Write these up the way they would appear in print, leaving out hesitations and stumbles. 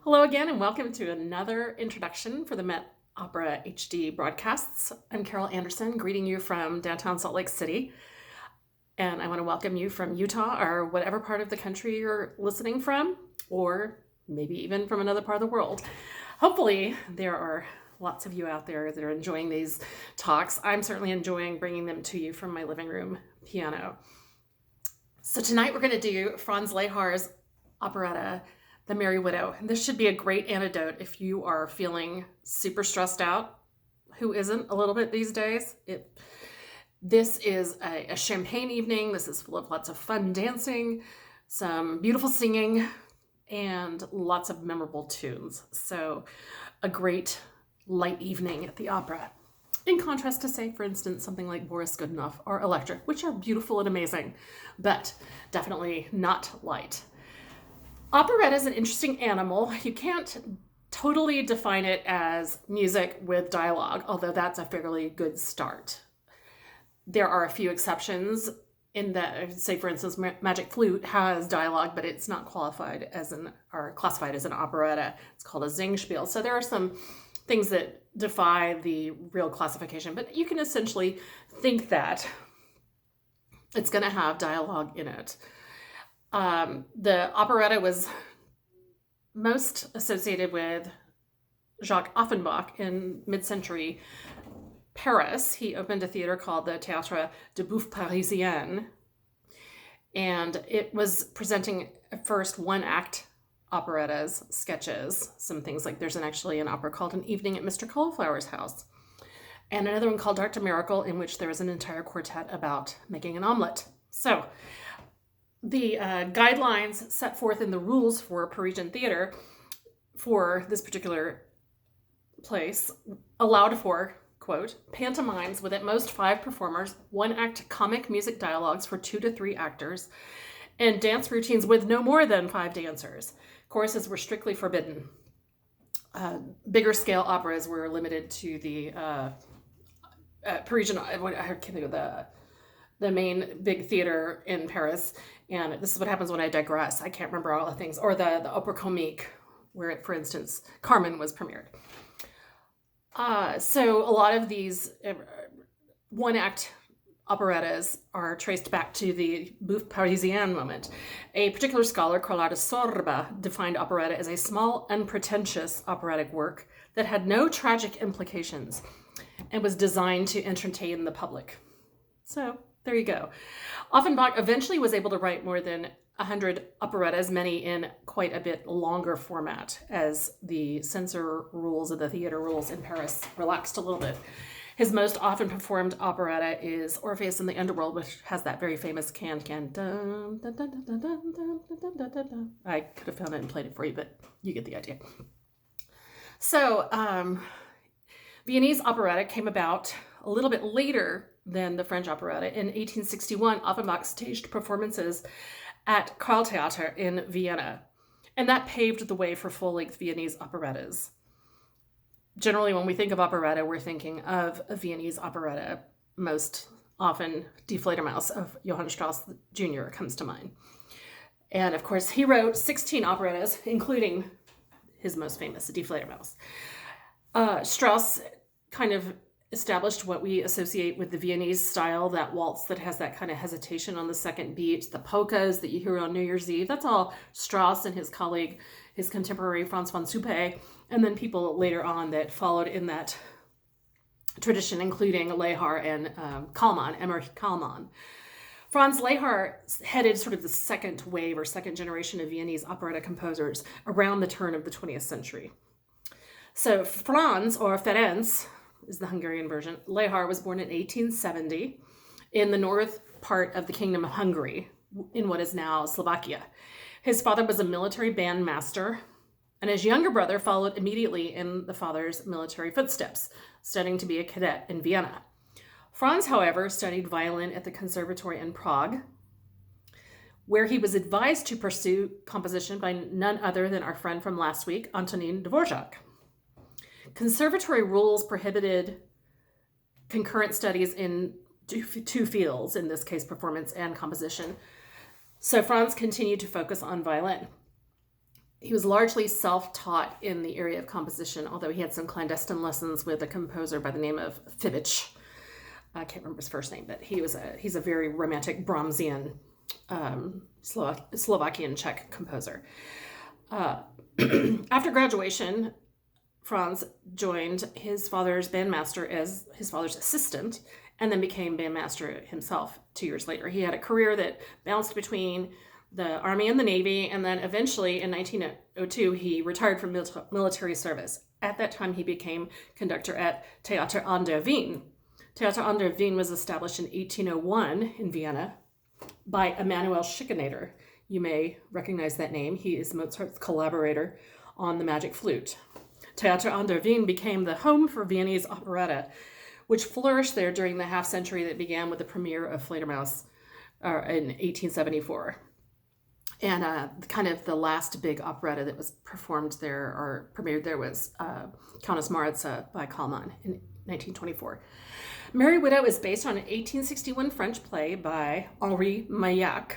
Hello again, and welcome to another introduction for the Met Opera HD broadcasts. I'm Carol Anderson, greeting you from downtown Salt Lake City. And I want to welcome you from Utah or whatever part of the country you're listening from, or maybe even from another part of the world. Hopefully, there are lots of you out there that are enjoying these talks. I'm certainly enjoying bringing them to you from my living room piano. So tonight we're going to do Franz Leihar's operetta, The Merry Widow. And this should be a great antidote if you are feeling super stressed out. Who isn't a little bit these days? This is a champagne evening. This is full of lots of fun dancing, some beautiful singing, and lots of memorable tunes. So a great light evening at the opera. In contrast to, say, for instance, something like Boris Godunov or Electra, which are beautiful and amazing, but definitely not light. Operetta is an interesting animal. You can't totally define it as music with dialogue, although that's a fairly good start. There are a few exceptions in that, say, for instance, Magic Flute has dialogue, but it's not classified as an operetta. It's called a Singspiel. So there are some things that defy the real classification, but you can essentially think that it's going to have dialogue in it. The operetta was most associated with Jacques Offenbach in mid-century Paris. He opened a theater called the Théâtre de Bouffe Parisienne, and it was presenting at first one-act operettas, sketches, some things like there's actually an opera called An Evening at Mr. Cauliflower's House, and another one called Art to Miracle, in which there is an entire quartet about making an omelet. So the guidelines set forth in the rules for Parisian theater for this particular place allowed for, quote, pantomimes with at most 5 performers, one-act comic music dialogues for 2 to 3 actors, and dance routines with no more than 5 dancers. Choruses were strictly forbidden. Bigger scale operas were limited to the Parisian, I can't think of the main big theater in Paris. And this is what happens when I digress. I can't remember all the things. Or the Opera Comique, where, for instance, Carmen was premiered. So a lot of these one-act operettas are traced back to the Bouffe Parisienne moment. A particular scholar, Carlotta Sorba, defined operetta as a small, unpretentious operatic work that had no tragic implications and was designed to entertain the public. So there you go. Offenbach eventually was able to write more than 100 operettas, many in quite a bit longer format, as the censor rules of the theater rules in Paris relaxed a little bit. His most often performed operetta is Orpheus in the Underworld, which has that very famous can-can. Dun, dun, dun, dun, dun, dun, dun, dun, dun, dun. I could have found it and played it for you, but you get the idea. So Viennese operetta came about a little bit later than the French operetta. In 1861, Offenbach staged performances at Karltheater in Vienna, and that paved the way for full-length Viennese operettas. Generally, when we think of operetta, we're thinking of a Viennese operetta. Most often, Die Fledermaus of Johann Strauss Jr. comes to mind. And of course, he wrote 16 operettas, including his most famous, Die Fledermaus. Strauss kind of established what we associate with the Viennese style, that waltz that has that kind of hesitation on the second beat, the polkas that you hear on New Year's Eve. That's all Strauss and his colleague, his contemporary Franz von Suppé, and then people later on that followed in that tradition, including Leihar and Emmerich Kallmann. Franz Leihar headed sort of the second wave or second generation of Viennese operetta composers around the turn of the 20th century. So Franz, or Ferenc, is the Hungarian version. Leihar was born in 1870 in the north part of the Kingdom of Hungary, in what is now Slovakia. His father was a military bandmaster, and his younger brother followed immediately in the father's military footsteps, studying to be a cadet in Vienna. Franz, however, studied violin at the conservatory in Prague, where he was advised to pursue composition by none other than our friend from last week, Antonin Dvorak. Conservatory rules prohibited concurrent studies in 2 fields, in this case performance and composition. So Franz continued to focus on violin. He was largely self-taught in the area of composition, although he had some clandestine lessons with a composer by the name of Fibic. I can't remember his first name, but he's a very romantic Brahmsian Slovakian Czech composer. After graduation, Franz joined his father's bandmaster as his father's assistant, and then became bandmaster himself 2 years later. He had a career that bounced between the Army and the Navy, and then eventually in 1902 he retired from military service. At that time he became conductor at Theater an der Wien. Theater an der Wien was established in 1801 in Vienna by Emanuel Schikaneder. You may recognize that name. He is Mozart's collaborator on the magic flute. Theater an der Wien became the home for Viennese operetta, which flourished there during the half century that began with the premiere of Fledermaus in 1874. And kind of the last big operetta that was performed there or premiered there was Countess Maritza by Kallmann in 1924. Merry Widow is based on an 1861 French play by Henri Maillac,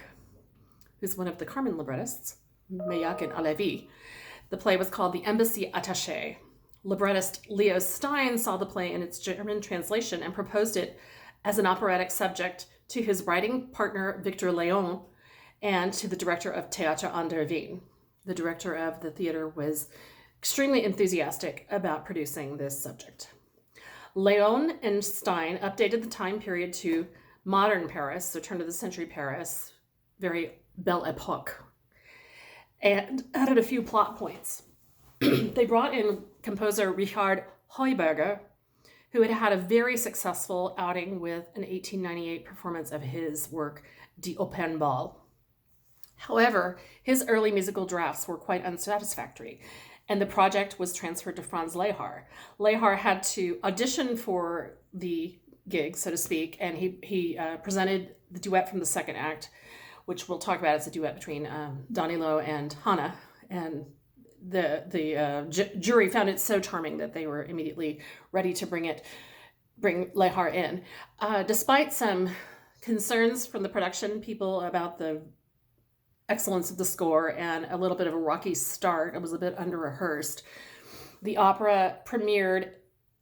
who's one of the Carmen librettists, Maillac and Halévy. The play was called The Embassy Attaché. Librettist Leo Stein saw the play in its German translation and proposed it as an operatic subject to his writing partner Victor Léon and to the director of Theater an der Wien. The director of the theater was extremely enthusiastic about producing this subject. Léon and Stein updated the time period to modern Paris, so turn of the century Paris, very belle epoque, and added a few plot points. They brought in composer Richard Hoyberger, who had had a very successful outing with an 1898 performance of his work, Die Opernball. However, his early musical drafts were quite unsatisfactory, and the project was transferred to Franz Leihar. Leihar had to audition for the gig, so to speak, and he presented the duet from the second act, which we'll talk about as a duet between Danilo and Hanna, and the jury found it so charming that they were immediately ready to bring Leihar in. Despite some concerns from the production people about the excellence of the score and a little bit of a rocky start, it was a bit under-rehearsed, the opera premiered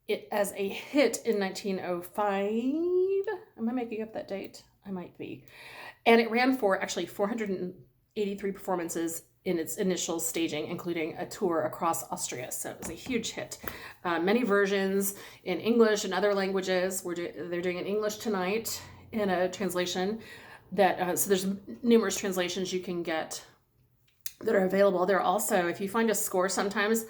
it as a hit in 1905. Am I making up that date? I might be. And it ran for actually 483 performances in its initial staging, including a tour across Austria. So it was a huge hit. Many versions in English and other languages. They're doing it in English tonight in a translation that, so there's numerous translations you can get that are available. There are also, if you find a score sometimes,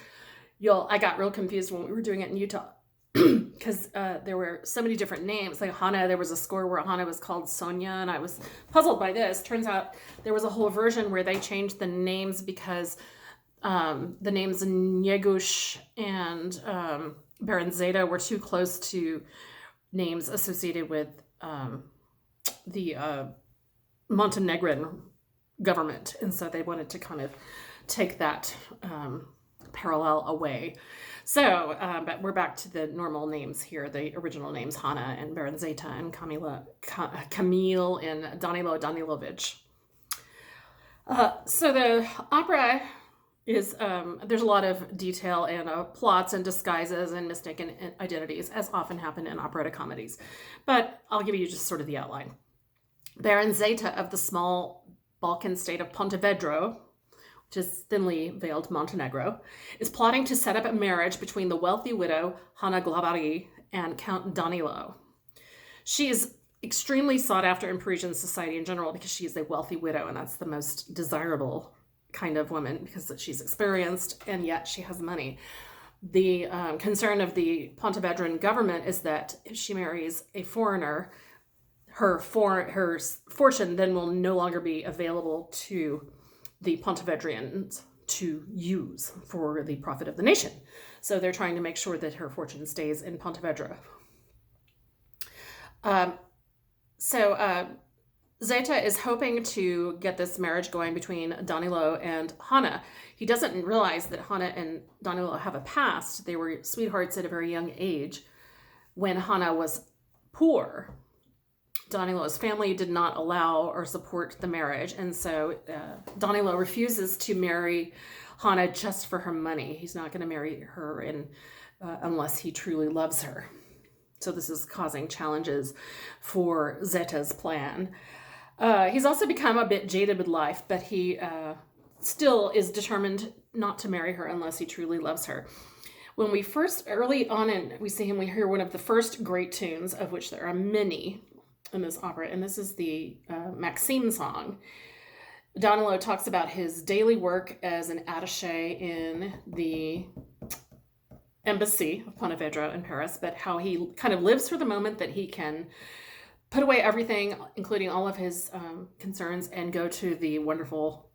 I got real confused when we were doing it in Utah because there were so many different names. Like Hanna, there was a score where Hanna was called Sonia, and I was puzzled by this. Turns out there was a whole version where they changed the names because the names Niegush and Baron-Zeta were too close to names associated with the Montenegrin government, and so they wanted to kind of take that parallel away. So, but we're back to the normal names here, the original names, Hanna and Baron-Zeta and Camille and Danilo Danilovich. So the opera is, there's a lot of detail and plots and disguises and mistaken identities, as often happen in operetta comedies. But I'll give you just sort of the outline. Baron-Zeta of the small Balkan state of Pontevedra, which is thinly veiled Montenegro, is plotting to set up a marriage between the wealthy widow Hanna Glabari and Count Danilo. She is extremely sought after in Parisian society in general because she is a wealthy widow, and that's the most desirable kind of woman because she's experienced and yet she has money. The concern of the Pontevedran government is that if she marries a foreigner, her fortune then will no longer be available to the Pontevedrians to use for the profit of the nation. So they're trying to make sure that her fortune stays in Pontevedra. Zeta is hoping to get this marriage going between Danilo and Hanna. He doesn't realize that Hanna and Danilo have a past. They were sweethearts at a very young age when Hanna was poor. Danilo's family did not allow or support the marriage, and so Danilo refuses to marry Hannah just for her money. He's not going to marry her unless he truly loves her. So this is causing challenges for Zeta's plan. He's also become a bit jaded with life, but he still is determined not to marry her unless he truly loves her. When we first, early on we see him, we hear one of the first great tunes, of which there are many in this opera, and this is the Maxime song. Danilo talks about his daily work as an attaché in the embassy of Pontevedra in Paris, but how he kind of lives for the moment that he can put away everything, including all of his concerns, and go to the wonderful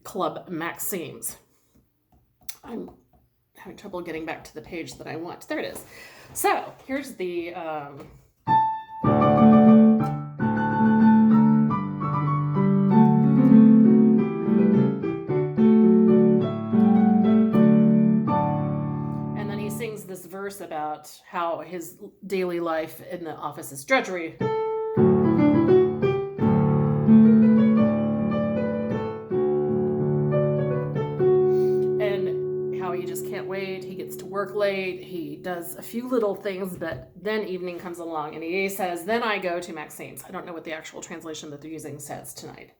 club Maxime's. I'm having trouble getting back to the page that I want. There it is. So here's the and then he sings this verse about how his daily life in the office is drudgery. He gets to work late, he does a few little things, but then evening comes along and he says, then I go to Maxime's. I don't know what the actual translation that they're using says tonight.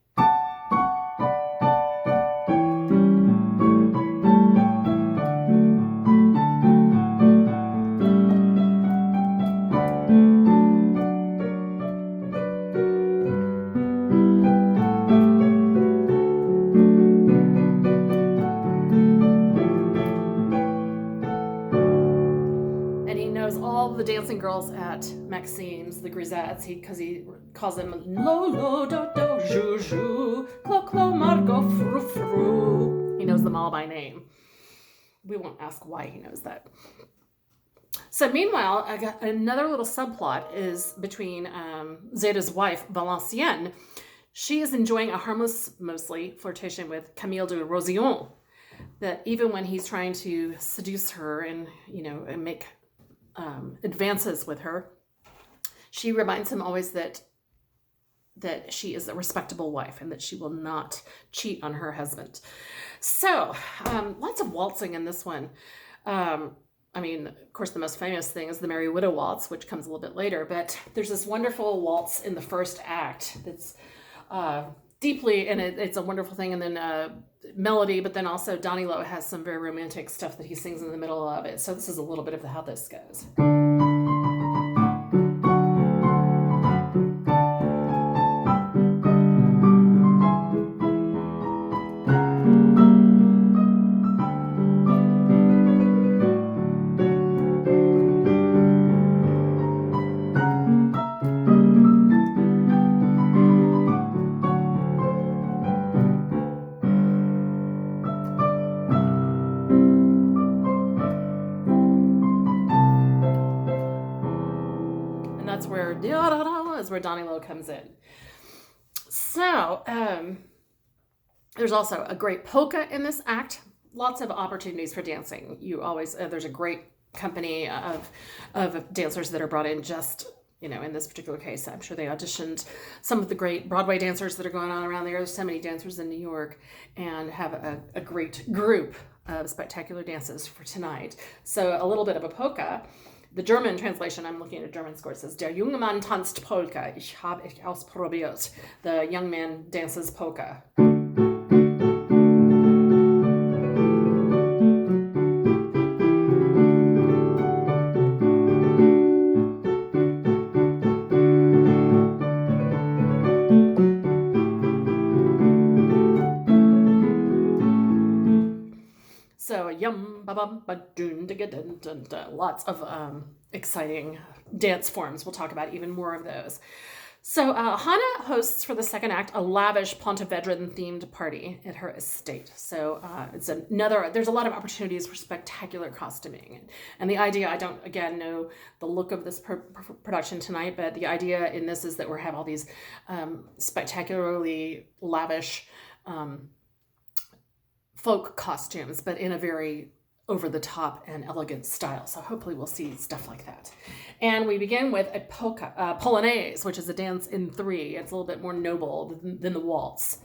The dancing girls at Maxime's, the grisettes, because he calls them Lolo, Do, Do, Jou, Jou, Clo, Clo, Margot, Fru, Fru. He knows them all by name. We won't ask why he knows that. So meanwhile, I got another little subplot is between Zeta's wife, Valenciennes. She is enjoying a harmless, mostly, flirtation with Camille de Rosillon. That even when he's trying to seduce her and make advances with her, she reminds him always that she is a respectable wife and that she will not cheat on her husband. So lots of waltzing in this one. Of course, the most famous thing is the Merry Widow Waltz, which comes a little bit later, but there's this wonderful waltz in the first act that's deeply, and it's a wonderful thing, and then melody, but then also Danilo has some very romantic stuff that he sings in the middle of it. So this is a little bit of how this goes. Where Danilo comes in. So there's also a great polka in this act. Lots of opportunities for dancing. You always there's a great company of dancers that are brought in just in this particular case. I'm sure they auditioned some of the great Broadway dancers that are going on around there. There's so many dancers in New York, and have a great group of spectacular dances for tonight. So a little bit of a polka. The German translation, I'm looking at a German score, says, Der junge Mann tanzt Polka, ich habe ich ausprobiert. The young man dances polka. So yum ba bum ba dun da dun dun dun. Lots of exciting dance forms. We'll talk about even more of those. So Hannah hosts for the second act a lavish Pontevedran themed party at her estate. So there's a lot of opportunities for spectacular costuming. And the idea, I don't again know the look of this production tonight, but the idea in this is that we have all these spectacularly lavish folk costumes, but in a very over-the-top and elegant style. So hopefully we'll see stuff like that. And we begin with a polka, polonaise, which is a dance in three. It's a little bit more noble than the waltz.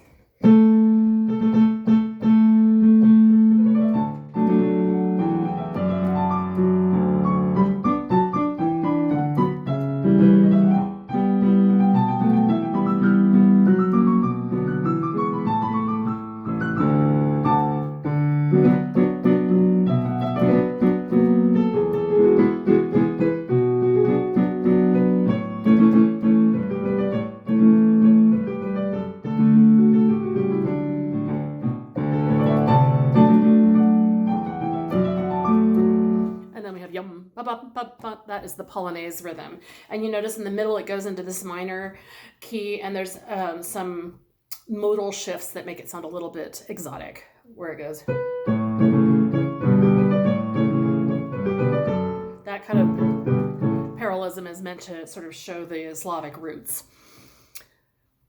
And then we have yum, ba ba ba ba. That is the Polonaise rhythm. And you notice in the middle it goes into this minor key, and there's some modal shifts that make it sound a little bit exotic, where it goes. That kind of parallelism is meant to sort of show the Slavic roots.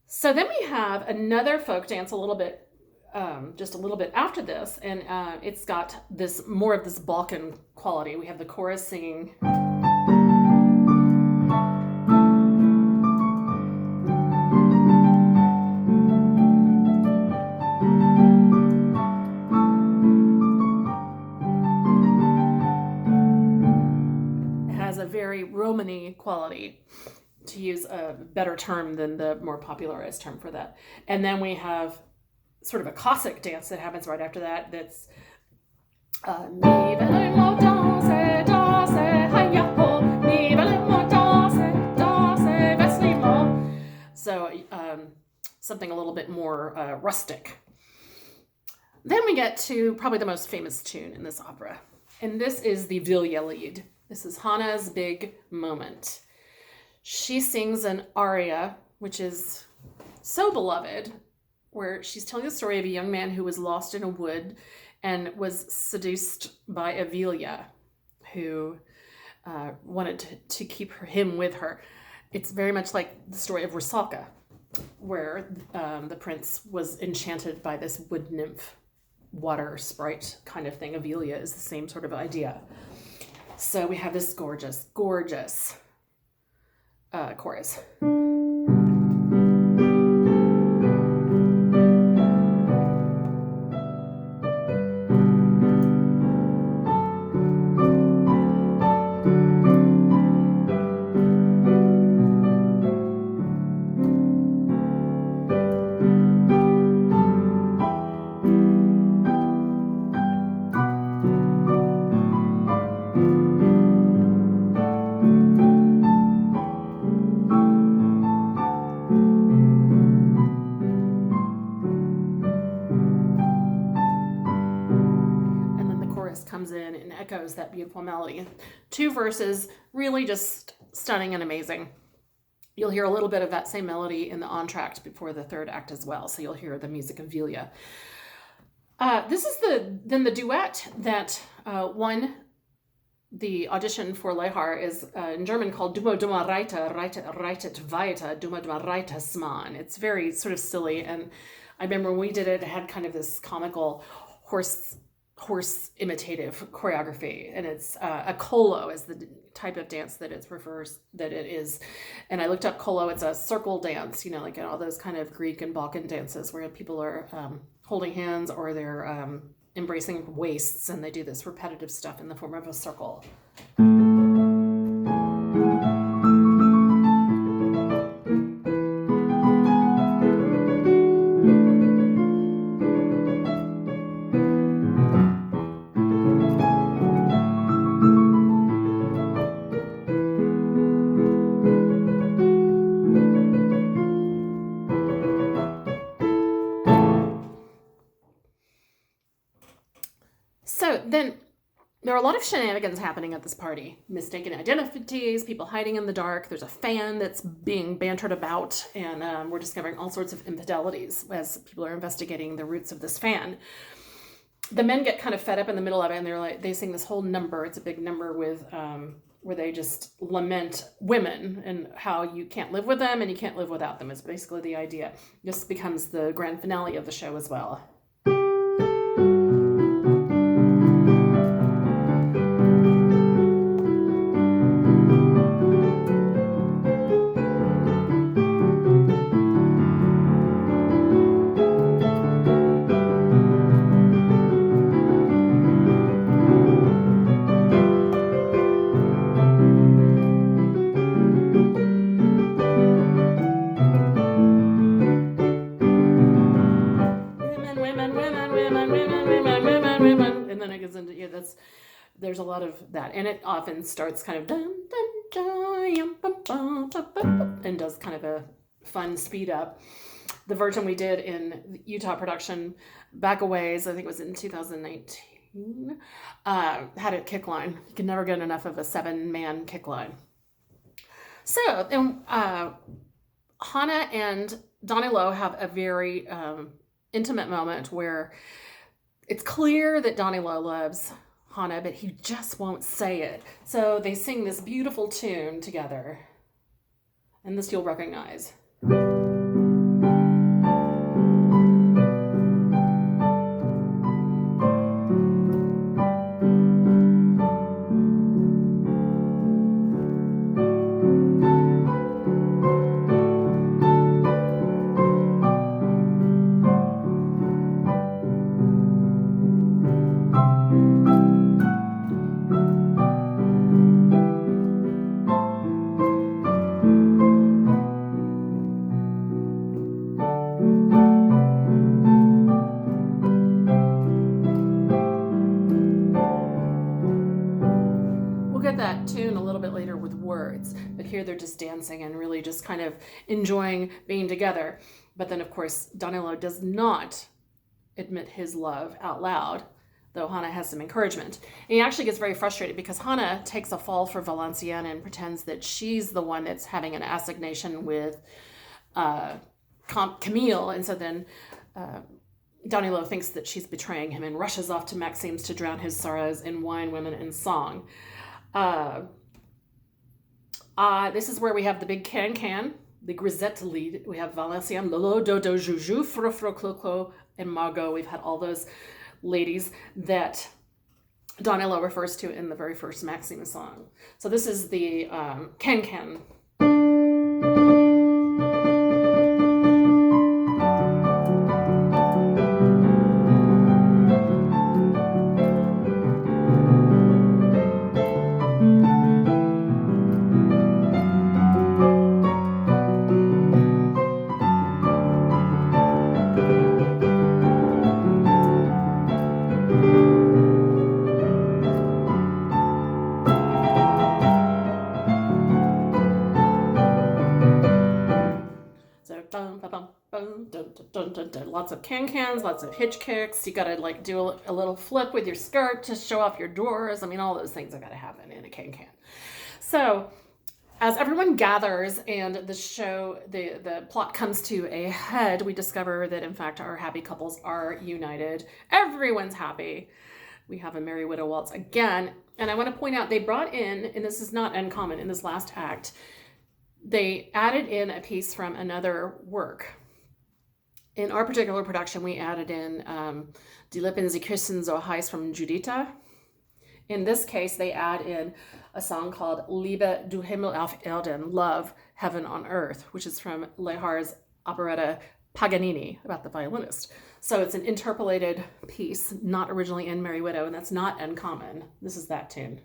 So then we have another folk dance just a little bit after this, and it's got this more of this Balkan quality. We have the chorus singing. It has a very Romany quality, to use a better term than the more popularized term for that. And then we have sort of a Cossack dance that happens right after that. That's so something a little bit more rustic. Then we get to probably the most famous tune in this opera, and this is the Vilja Lied. This is Hana's big moment. She sings an aria, which is so beloved, where she's telling the story of a young man who was lost in a wood and was seduced by a Vilja who wanted to keep him with her. It's very much like the story of Rusalka, where the prince was enchanted by this wood nymph, water sprite kind of thing. A Vilja is the same sort of idea. So we have this gorgeous, gorgeous chorus. Comes in and echoes that beautiful melody. 2 verses, really just stunning and amazing. You'll hear a little bit of that same melody in the entr'acte before the 3rd act as well, so you'll hear the music of Vilja. This is the duet that won the audition for Leihar, is in German called Dumma Dumma Reiter, reitet weiter, Dumma Dumma Reiter Sman. It's very sort of silly, and I remember when we did it, it had kind of this comical horse imitative choreography, and it's a kolo is the type of dance that it is. And I looked up kolo. It's a circle dance, like in all those kind of Greek and Balkan dances where people are holding hands or they're embracing waists, and they do this repetitive stuff in the form of a circle. So then there are a lot of shenanigans happening at this party. Mistaken identities, people hiding in the dark. There's a fan that's being bantered about, and we're discovering all sorts of infidelities as people are investigating the roots of this fan. The men get kind of fed up in the middle of it, and they sing this whole number. It's a big number with where they just lament women and how you can't live with them and you can't live without them is basically the idea. This becomes the grand finale of the show as well. women, and then it gets into, there's a lot of that, and it often starts kind of dun, dun, dun, yum, bum, bum, bum, bum, bum, and does kind of a fun speed up. The version we did in the Utah production back a ways, I think it was in 2019, had a kick line. You can never get enough of a 7-man kick line. So then Hannah and Donnie-Lo have a very intimate moment where it's clear that Donnie-Lo loves Hannah, but he just won't say it. So they sing this beautiful tune together, and this you'll recognize. That tune a little bit later with words, but here they're just dancing and really just kind of enjoying being together. But then, of course, Donnie-Lo does not admit his love out loud, though Hannah has some encouragement. And he actually gets very frustrated because Hannah takes a fall for Valenciennes and pretends that she's the one that's having an assignation with Camille, and so then Donnie-Lo thinks that she's betraying him and rushes off to Maxime's to drown his sorrows in wine, women, and song. This is where we have the big can, the grisette lead. We have Valenciennes, Lolo, Dodo, Juju, Fro, Clo, and Margot. We've had all those ladies that Donnie-Lo refers to in the very first Maxime song. So this is the can. Lots of can-cans, lots of hitch kicks. You gotta like do a little flip with your skirt to show off your drawers. I mean, all those things are gotta happen in a can-can. So as everyone gathers and the show, the plot comes to a head, we discover that in fact our happy couples are united. Everyone's happy. We have a Merry Widow Waltz again. And I want to point out they brought in, and this is not uncommon in this last act, they added in a piece from another work. In our particular production, we added in Die Lippen, sie küssen so heiß from Juditha. In this case, they add in a song called Liebe du Himmel auf Erden, Love, Heaven on Earth, which is from Leihar's Operetta Paganini, about the violinist. So it's an interpolated piece, not originally in Merry Widow, and that's not uncommon. This is that tune.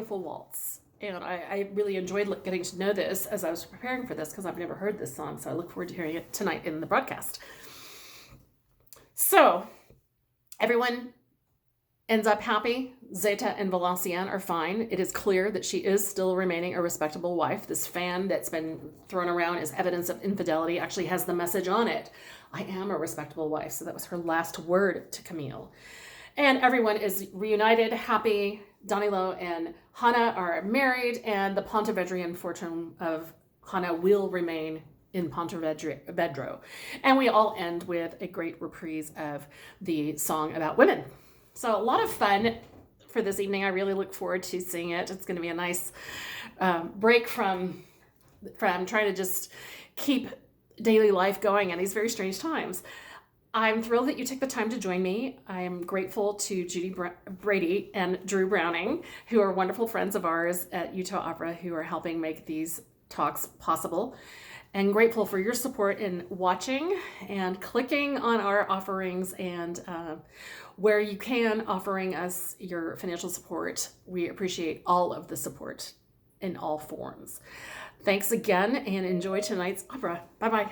Waltz, and I really enjoyed getting to know this as I was preparing for this because I've never heard this song, so I look forward to hearing it tonight in the broadcast. So everyone ends up happy. Zeta and Valenciennes are fine. It is clear that she is still remaining a respectable wife. This fan that's been thrown around as evidence of infidelity actually has the message on it: I am a respectable wife. So that was her last word to Camille. And everyone is reunited, happy. Donnie-Lo and Hannah are married, and the Pontevedrian fortune of Hannah will remain in Pontevedro. And we all end with a great reprise of the song about women. So a lot of fun for this evening. I really look forward to seeing it. It's going to be a nice break from trying to just keep daily life going in these very strange times. I'm thrilled that you took the time to join me. I am grateful to Judy Brady and Drew Browning, who are wonderful friends of ours at Utah Opera, who are helping make these talks possible, and grateful for your support in watching and clicking on our offerings, and where you can, offering us your financial support. We appreciate all of the support in all forms. Thanks again, and enjoy tonight's opera. Bye-bye.